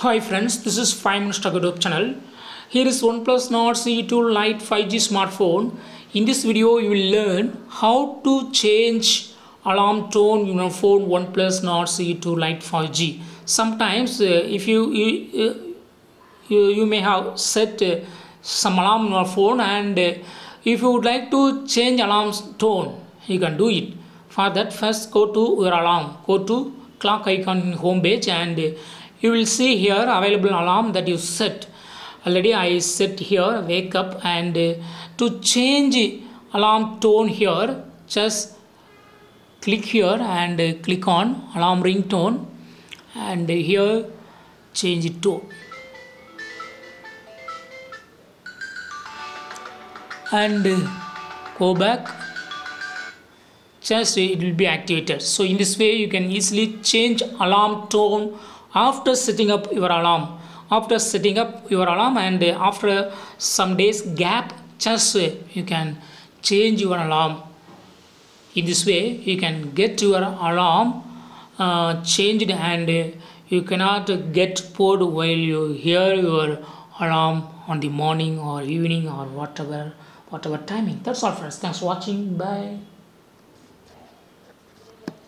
Hi friends, this is 5 Minutes YouTube channel. Here is Oneplus Nord CE2 Lite 5G smartphone. In this video, you will learn how to change alarm tone in your phone Oneplus Nord CE2 Lite 5G. Sometimes, if you may have set some alarm in your phone, and if you would like to change alarm tone, you can do it. For that, first go to your alarm, go to clock icon in home page, and you will see here available alarm that you set. Already I set here wake up, and to change alarm tone here, just click here and click on alarm ringtone, and here change it to, and go back, just it will be activated. So in this way you can easily change alarm tone after setting up your alarm. After setting up your alarm, and after some days gap, just you can change your alarm. In this way you can get your alarm changed, and you cannot get bored while you hear your alarm on the morning or evening or whatever timing. That's all friends, thanks for watching, bye.